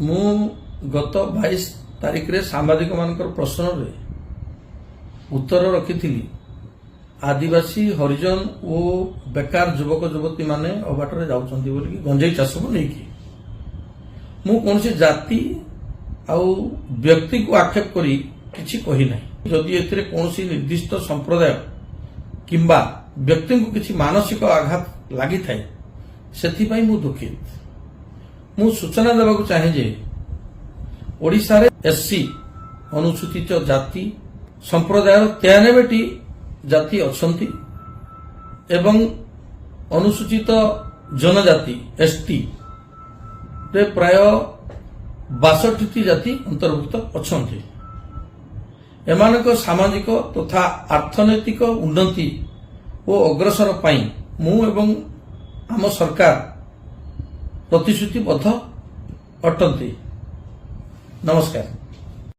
मु गत 22 तारिख रे सांबादिक मानकर प्रश्न रे उत्तर रखी आदिवासी हरिजन और बेकार युवक युवती माने अबाटर जाउछंती बोली गंजेई चाष को नहीं मु कौन से जाति आउ व्यक्ति को आक्षेप करी किछि कही नहीं जदि एथिरे कौन सी निर्दिष्ट संप्रदाय किंबा व्यक्ति को किछि मानसिक आघात लागि थाए सेथि पई मु दुखित मु सूचना देबा को चाहे जे ओडिसा रे एससी अनुसूचित जाति संप्रदाय 93टी जाति अछंती एवं अनुसूचित जनजाति एसटी रे प्राय 62टी जाति अंतर्भुक्त अछंती एमानक सामाजिक तथा अर्थनैतिक उन्नति और अग्रसर पाई मु एवं आम सरकार प्रतिश्रुतिबद्ध अटंती। नमस्कार।